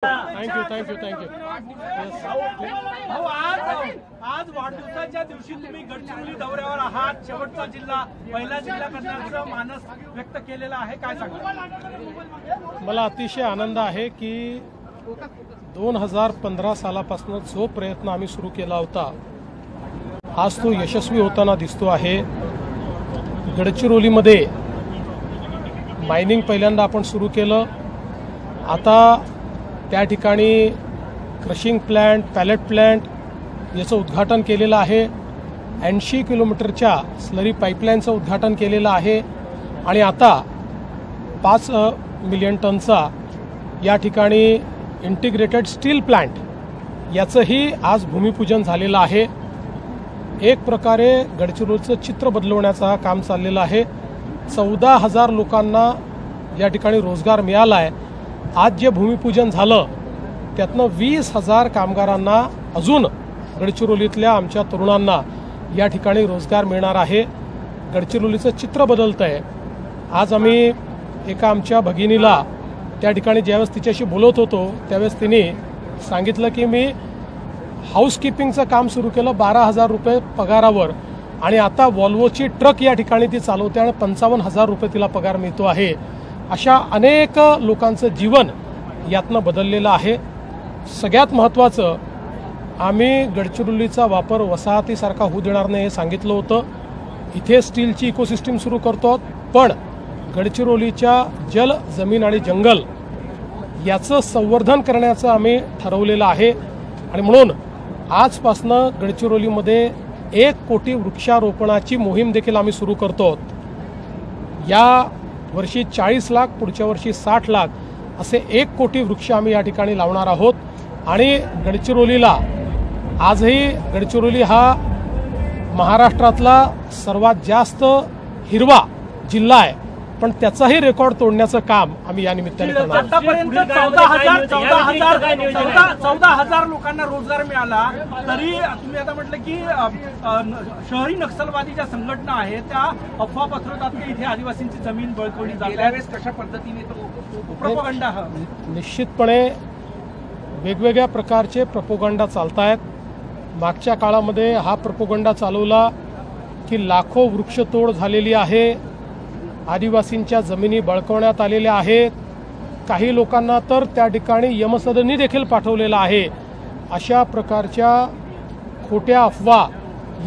Thank you आज वाढदिवसाच्या दिवशी तुम्ही गडचिरोली दौऱ्यावर आहात. शेवटचा जिल्हा पहिला जिल्हा करण्याचं मानस व्यक्त केलेला आहे, काय सांगा? मला अतिशय आनंद आहे की 2015 सालापासून जो प्रयत्न आम्ही सुरू केला होता आज तो यशस्वी होताना दिसतो आहे. गडचिरोलीमध्ये मायनिंग पहिल्यांदा आपण सुरू केलं. आता त्या ठिकाणी क्रशिंग प्लांट, पॅलेट प्लांट याचं उद्घाटन केलेलं आहे. 80 किलोमीटरच्या स्लरी पाईपलाईनचं उद्घाटन केलेलं आहे आणि आता 5 मिलियन टनचा या ठिकाणी इंटिग्रेटेड स्टील प्लांट याचंही आज भूमिपूजन झालेलं आहे. एक प्रकारे गडचिरोलीचं चित्र बदलवण्याचं हा काम चाललेलं आहे. 14,000 लोकांना या ठिकाणी रोजगार मिळाला आहे. आज जे भूमिपूजन झालं त्यातनं 20,000 कामगारांना अजून गडचिरोलीतल्या आमच्या तरुणांना या ठिकाणी रोजगार मिळणार आहे. गडचिरोलीचं चित्र बदलतं आहे. आज आम्ही एका आमच्या भगिनीला त्या ठिकाणी ज्यावेळेस तिच्याशी बोलत होतो त्यावेळेस तिने सांगितलं की मी हाऊसकीपिंगचं काम सुरू केलं 12,000 रुपये पगारावर आणि आता वॉल्वोची ट्रक या ठिकाणी ती चालवते आणि 55,000 रुपये तिला पगार मिळतो आहे. अशा अनेक लोकांचं जीवन यातनं बदललेलं आहे. सगळ्यात महत्त्वाचं आम्ही गडचिरोलीचा वापर वसाहतीसारखा होऊ देणार नाही हे सांगितलं होतं. इथे स्टीलची इकोसिस्टीम सुरू करतो पण गडचिरोलीच्या जल, जमीन आणि जंगल याचं संवर्धन करण्याचं आम्ही ठरवलेलं आहे आणि म्हणून आजपासनं गडचिरोलीमध्ये 1 कोटी वृक्षारोपणाची मोहीम देखील आम्ही सुरू करतो. या वर्षी 40 लाख, पुढच्या वर्षी 60 लाख असे 1 कोटी वृक्ष आम्ही या ठिकाणी लावणार आहोत. आणि गडचिरोलीला आजही गडचिरोली हा महाराष्ट्रातला सर्वात जास्त हिरवा जिल्हा आहे पण त्याचाही रेकॉर्ड तोडण्याचं काम आम्ही या निमित्ताने करणार आहोत. आतापर्यंत 14,000 लोकांना रोजगार मिळाला तरी तुम्ही आता म्हटलं की शहरी नक्षलवादी ज्या संघटना आहेत त्या अफवा पसरवतात की इथे आदिवासींची जमीन बळकवली जाते. कशा पद्धतीने तो प्रोपगंडा हा निश्चितपणे वेगवेगळ्या प्रकारचे प्रोपगंडा चालत आहेत. मागच्या काळामध्ये हा प्रोपगंडा चालवला की लाखो वृक्षतोड झालेली आहे, आदिवासींच्या जमिनी बळकवण्यात आलेल्या आहेत, काही लोकांना तर त्या ठिकाणी यमसदनी देखील पाठवलेला आहे. अशा प्रकारच्या खोट्या अफवा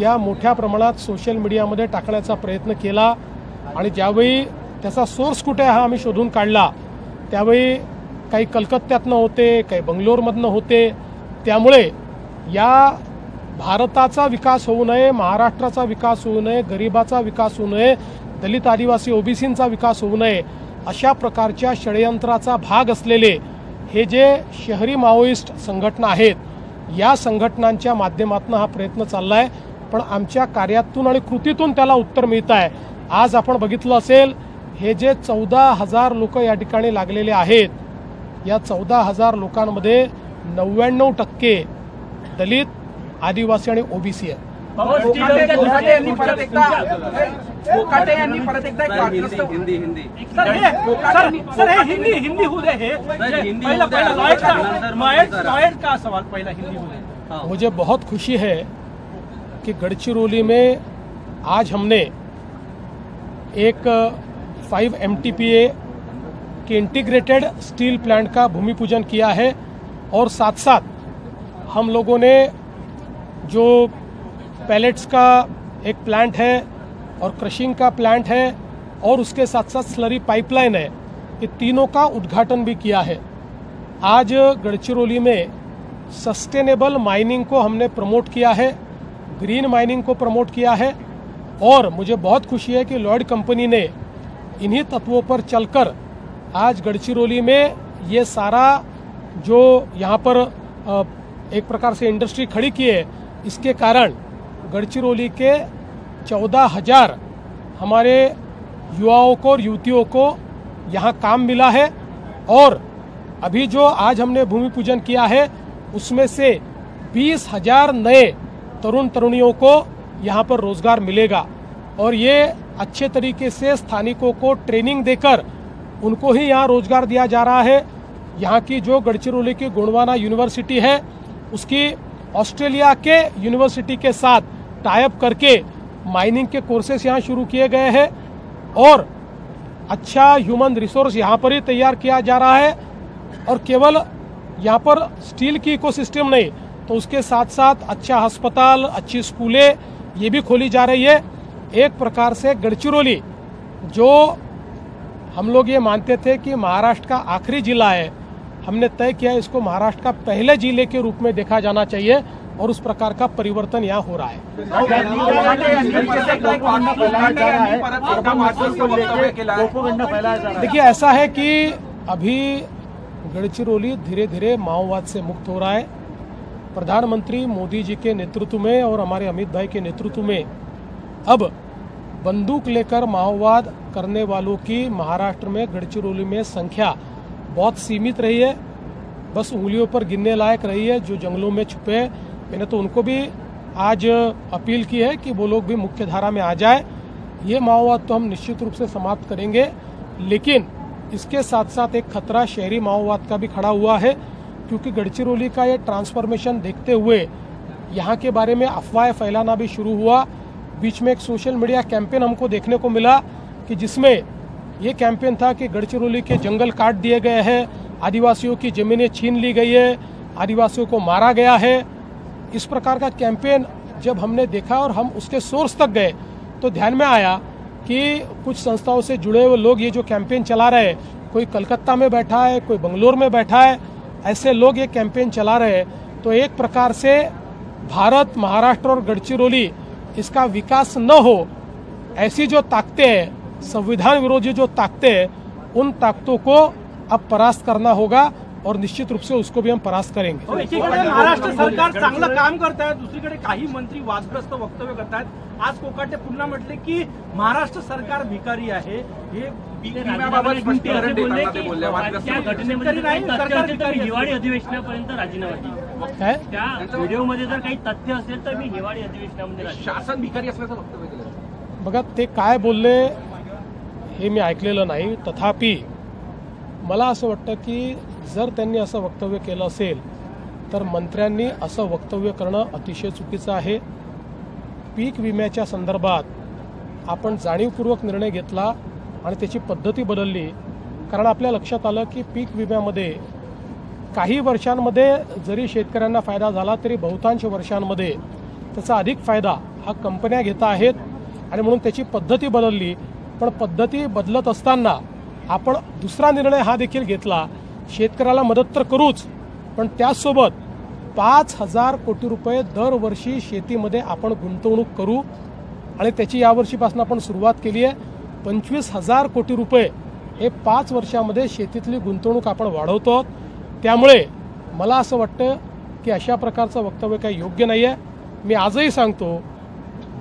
या मोठ्या प्रमाणात सोशल मीडियामध्ये टाकण्याचा प्रयत्न केला आणि ज्यावेळी त्याचा सोर्स कुठे हा आम्ही शोधून काढला त्यावेळी काही कलकत्त्यातनं होते, काही बंगलोरमधनं होते. त्यामुळे या भारताचा विकास होऊ नये, महाराष्ट्राचा विकास होऊ नये, गरिबाचा विकास होऊ नये, दलित, आदिवासी, ओबीसींचा विकास होऊ नये अशा प्रकारच्या षडयंत्राचा भाग असलेले हे जे शहरी माओइस्ट संघटना आहेत या संघटनांच्या माध्यमातून हा प्रयत्न चालला आहे पण आमच्या कार्यातून आणि कृतीतून त्याला उत्तर मिळत आहे. आज आपण बघितलं असेल हे जे 14,000 लोक या ठिकाणी लागलेले आहेत या 14,000 लोकांमध्ये 99% दलित, आदिवासी आणि ओबीसी आहेत. मुझे बहुत खुशी है कि गडचिरोली में आज हमने एक 5 MTPA के इंटीग्रेटेड स्टील प्लांट का भूमिपूजन किया है और साथ साथ हम लोगों ने जो पैलेट्स का एक प्लांट है और क्रशिंग का प्लांट है और उसके साथ साथ स्लरी पाइपलाइन है, ये तीनों का उद्घाटन भी किया है. आज गडचिरोली में सस्टेनेबल माइनिंग को हमने प्रमोट किया है, ग्रीन माइनिंग को प्रमोट किया है और मुझे बहुत खुशी है कि लॉयड कंपनी ने इन्हीं तत्वों पर चलकर आज गडचिरोली में ये सारा जो यहाँ पर एक प्रकार से इंडस्ट्री खड़ी की है इसके कारण गडचिरोली के 14,000 हमारे युवाओं को और युवतियों को यहाँ काम मिला है और अभी जो आज हमने भूमि पूजन किया है उसमें से 20,000 नए तरुण तरुणियों को यहाँ पर रोजगार मिलेगा और ये अच्छे तरीके से स्थानिकों को ट्रेनिंग देकर उनको ही यहाँ रोजगार दिया जा रहा है। यहाँ की जो गढ़चिरौली की गोंडवाना यूनिवर्सिटी है उसकी ऑस्ट्रेलिया के यूनिवर्सिटी के साथ टाई अप करके माइनिंग के कोर्सेस यहाँ शुरू किए गए हैं और अच्छा ह्यूमन रिसोर्स यहाँ पर ही तैयार किया जा रहा है। और केवल यहाँ पर स्टील की इकोसिस्टम नहीं तो उसके साथ साथ अच्छा अस्पताल, अच्छी स्कूलें ये भी खोली जा रही है। एक प्रकार से गढ़चिरौली जो हम लोग ये मानते थे कि महाराष्ट्र का आखिरी जिला है, हमने तय किया इसको महाराष्ट्र का पहले जिले के रूप में देखा जाना चाहिए और उस प्रकार का परिवर्तन यहाँ हो रहा है। देखिए ऐसा है कि अभी गढ़चिरौली धीरे धीरे माओवाद से मुक्त हो रहा है। प्रधानमंत्री मोदी जी के नेतृत्व में और हमारे अमित भाई के नेतृत्व में अब बंदूक लेकर माओवाद करने वालों की महाराष्ट्र में गढ़चिरौली में संख्या बहुत सीमित रही है, बस उंगलियों पर गिनने लायक रही है। जो जंगलों में छुपे हैं मैंने तो उनको भी आज अपील की है कि वो लोग भी मुख्य धारा में आ जाए। ये माओवाद तो हम निश्चित रूप से समाप्त करेंगे, लेकिन इसके साथ साथ एक खतरा शहरी माओवाद का भी खड़ा हुआ है, क्योंकि गढ़चिरौली का ये ट्रांसफॉर्मेशन देखते हुए यहाँ के बारे में अफवाहें फैलाना भी शुरू हुआ। बीच में एक सोशल मीडिया कैंपेन हमको देखने को मिला कि जिसमें ये कैंपेन था कि गढ़चिरौली के जंगल काट दिए गए हैं, आदिवासियों की जमीनें छीन ली गई है, आदिवासियों को मारा गया है। इस प्रकार का कैंपेन जब हमने देखा और हम उसके सोर्स तक गए तो ध्यान में आया कि कुछ संस्थाओं से जुड़े हुए लोग ये जो कैंपेन चला रहे हैं, कोई कलकत्ता में बैठा है, कोई बंगलोर में बैठा है, ऐसे लोग ये कैंपेन चला रहे हैं। तो एक प्रकार से भारत, महाराष्ट्र और गढ़चिरौली इसका विकास न हो, ऐसी जो ताकतें हैं, संविधान विरोधी जो ताकतें हैं, उन ताकतों को अब परास्त करना होगा और निश्चित रूप से उसको भी हम परास्त करेंगे। एकीकडे महाराष्ट्र सरकार चांगलं काम करत आहे, दुसरीकडे काही मंत्री वादग्रस्त वक्तव्य करत आहेत। आज कोकाटे पुन्हा म्हटले की महाराष्ट्र सरकार भिकारी आहे, हे हिवाळी अधिवेशनापर्यंत राजीनामा दिला। त्या व्हिडिओमध्ये जर काही तथ्य असेल तर मी हिवाळी अधिवेशनामध्ये शासन भिकारी असल्याचं वक्तव्य केलं। बघा ते काय बोलले हे मी ऐकलेलं नाही, तथापि मला असं वाटतं की जर त्यांनी असं वक्तव्य केलं असेल तर मंत्र्यांनी असं वक्तव्य करणं अतिशय चुकीचं आहे। पीक विम्याच्या संदर्भात आपण जाणीवपूर्वक निर्णय घेतला आणि त्याची पद्धती बदलली, कारण आपल्या लक्षात आलं की पीक विम्यामध्ये काही वर्षांमध्ये जरी शेतकऱ्यांना फायदा झाला तरी बहुतांश वर्षांमध्ये त्याचा अधिक फायदा हा कंपन्या घेत आहेत आणि म्हणून त्याची पद्धती बदलली। पण पद्धती बदलत असताना आपण दुसरा निर्णय हा देखील घेतला, शेतकऱ्याला मदत तर करूच, पण त्याचसोबत 5,000 कोटी रुपये दरवर्षी शेतीमध्ये आपण गुंतवणूक करू आणि त्याची यावर्षीपासून आपण सुरुवात केली आहे। 25,000 कोटी रुपये हे 5 वर्षामध्ये शेतीतली गुंतवणूक आपण वाढवतो। त्यामुळे मला असं वाटतं की अशा प्रकारचं वक्तव्य काही योग्य नाही आहे। मी आजही सांगतो,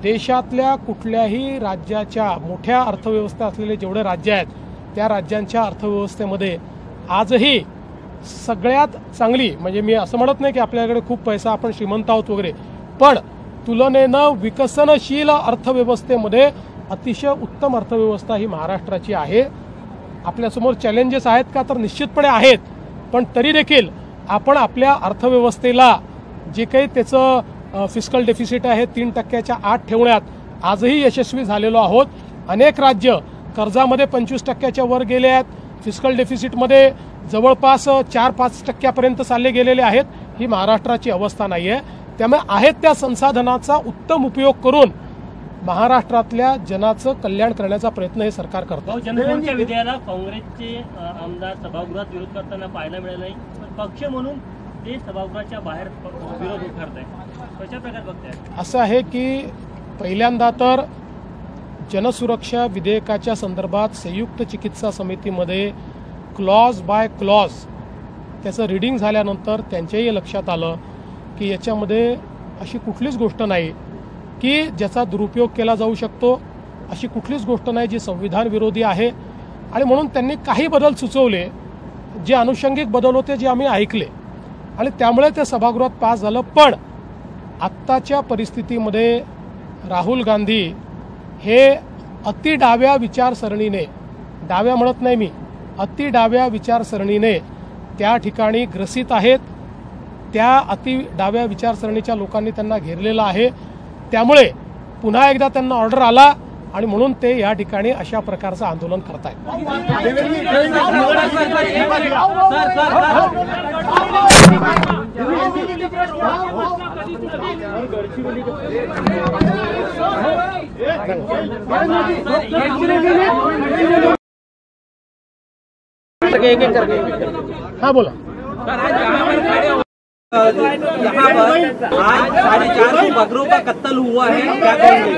देशातल्या कुठल्याही राज्याच्या मोठ्या अर्थव्यवस्था असलेले जेवढे राज्य आहेत त्या राज्यांच्या अर्थव्यवस्थेमध्ये आजही सगळ्यात चांगली, म्हणजे मी असं म्हणत नाही की आपल्याकडे खूप पैसा आपण श्रीमंत आहोत वगैरे, पण तुलनेनं विकसनशील अर्थव्यवस्थेमध्ये अतिशय उत्तम अर्थव्यवस्था ही महाराष्ट्राची आहे। आपल्यासमोर चॅलेंजेस आहेत का, तर निश्चितपणे आहेत, पण तरी देखील आपण आपल्या अर्थव्यवस्थेला जे काही त्याचं फिस्कल डेफिसिट आहे 3%च्या आत ठेवण्यात आजही यशस्वी झालेलो आहोत। अनेक राज्य कर्जामध्ये 25%च्या वर गेले आहेत, फिस्कल डेफिसिटमध्ये जवळपास 4-5% चालले गेलेले आहेत। ही महाराष्ट्राची अवस्था नाही आहे। त्यामुळे आहेत त्या संसाधनाचा उत्तम उपयोग करून महाराष्ट्रातल्या जनाचं कल्याण करण्याचा प्रयत्न हे सरकार करतं। जनतेच्या विधेयकाला काँग्रेसचे आमदार सभागृहात विरोध करताना पाहायला मिळालं नाही, पक्ष म्हणून ते सभागृहाच्या बाहेर विरोध करत आहेत, कशा प्रकारे बघताय? असं आहे की पहिल्यांदा तर जनसुरक्षा विधेयकाच्या संदर्भात संयुक्त चिकित्सा समितीमध्ये क्लॉज बाय क्लॉज त्याचं रीडिंग झाल्यानंतर त्यांच्याही लक्षात आलं की याच्यामध्ये अशी कुठलीच गोष्ट नाही की ज्याचा दुरुपयोग केला जाऊ शकतो, अशी कुठलीच गोष्ट नाही जी संविधान विरोधी आहे। आणि म्हणून त्यांनी काही बदल सुचवले, जे अनुषंगिक बदल होते जे आम्ही ऐकले आणि त्यामुळे ते सभागृहात पास झालं। पण आत्ताच्या परिस्थितीमध्ये राहुल गांधी हे अति डाव्या विचारसरणीने, डाव्या म्हणत नाही मी, अति डाव्या विचारसरणीने त्या ठिकाणी ग्रसित आहेत, त्या अति डाव्या विचारसरणीच्या लोकांनी त्यांना घेरलेलं आहे. त्यामुळे पुन्हा एकदा त्यांना ऑर्डर आला आणि म्हणून ते या ठिकाणी अशा प्रकारचं आंदोलन करतायत. हाँ बोला. यहाँ पर आज 450 बकरों का कत्ल हुआ है, क्या कहेंगे?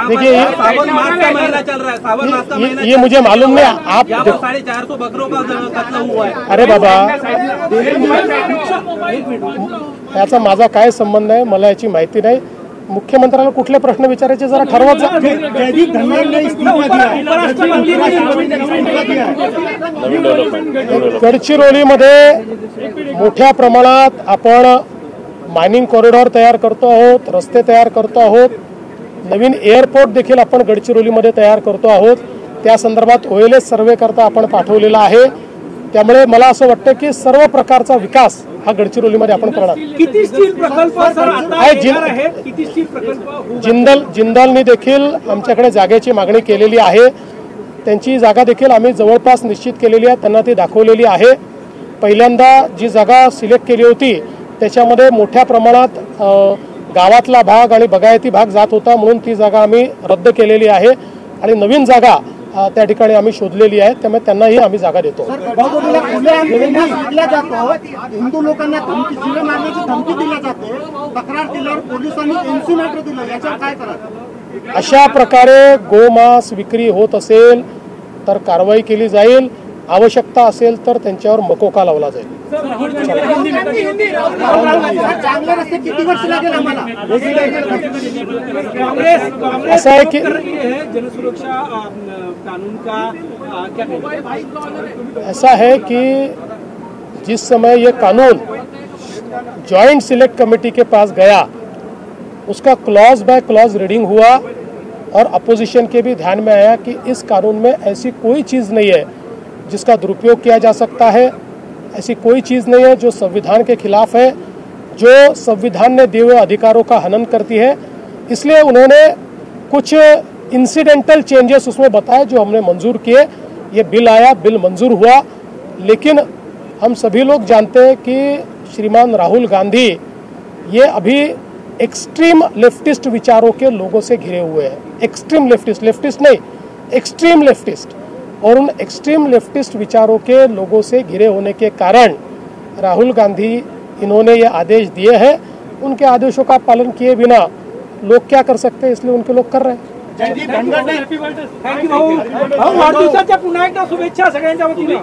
देखिए, सावन मास का महीना चल रहा है, सावन मास का महीना ये मुझे मालूम नहीं. आप यहाँ पर 450 बकरों का कत्ल हुआ है. अरे बाबा, याचा माझा काय संबंध आहे, मला याची माहिती नाही. मुख्यमंत्र्याला कुठले प्रश्न विचारायचे जरा ठरवत जा. गडचिरोलीमध्ये मोठ्या प्रमाणात आपण मायनिंग कॉरिडॉर तयार करतो आहोत, रस्ते तयार करतो आहोत, नवीन एअरपोर्ट देखील आपण गडचिरोलीमध्ये तयार करतो आहोत. त्या संदर्भात OLS सर्वे करता आपण पाठवलेला आहे. त्यामुळे मला असं वाटतं की सर्व प्रकारचा विकास हा गडचिरोलीमध्ये आपण करणार. किती स्टील प्रकल्प सर आता येणार आहेत? किती स्टील प्रकल्प? जिंदालनी देखील आमच्याकडे जागेची मागणी केलेली आहे. त्यांची जागा देखील आम्ही जवळपास निश्चित केलेली आहे, त्यांना ती दाखवलेली आहे. पहिल्यांदा जी जागा सिलेक्ट केली होती त्याच्यामध्ये मोठ्या प्रमाणात गावातला भाग आणि बगायती भाग जात होता, म्हणून ती जागा आम्ही रद्द केलेली आहे आणि नवीन जागा त्या ठिकाणी आम्ही शोधलेली आहे. त्यामुळे त्यांनाही आम्ही जागा देतो. हिंदू लोकांना शिवे मारण्याची धमकी दिली जाते, तक्रार केल्यावर पोलिसांनी इन्सिनेटर दिलं, याच्यावर काय करा? अशा प्रकारे गोमांस विक्री होत असेल तर कारवाई केली जाईल, आवश्यकता असेल तर त्यांच्यावर मकोका लावला जाईल. चांगले रस्ते किती वर्ष लागेल आम्हाला? ऐसा है कि जनसुरक्षा कानून का क्या ऐसा है कि जिस समय ये कानून जॉइंट सिलेक्ट कमेटी के पास गया, उसका क्लॉज बाय क्लॉज रीडिंग हुआ और अपोजिशन के भी ध्यान में आया कि इस कानून में ऐसी कोई चीज़ नहीं है जिसका दुरुपयोग किया जा सकता है, ऐसी कोई चीज़ नहीं है जो संविधान के खिलाफ है, जो संविधान ने दिए हुए अधिकारों का हनन करती है. इसलिए उन्होंने कुछ इंसिडेंटल चेंजेस उसमें बताए जो हमने मंजूर किए. ये बिल आया, बिल मंजूर हुआ, लेकिन हम सभी लोग जानते हैं कि श्रीमान राहुल गांधी ये अभी एक्सट्रीम लेफ्टिस्ट विचारों के लोगों से घिरे हुए हैं. एक्सट्रीम लेफ्टिस्ट नहीं, एक्सट्रीम लेफ्टिस्ट. और उन एक्सट्रीम लेफ्टिस्ट विचारों के लोगों से घिरे होने के कारण राहुल गांधी इन्होंने ये आदेश दिए हैं. उनके आदेशों का पालन किए बिना लोग क्या कर सकते हैं, इसलिए उनके लोग कर रहे हैं. थँक्यू भाऊ. वाढदिवसाच्या पुन्हा एकदा शुभेच्छा सगळ्यांच्या वतीने.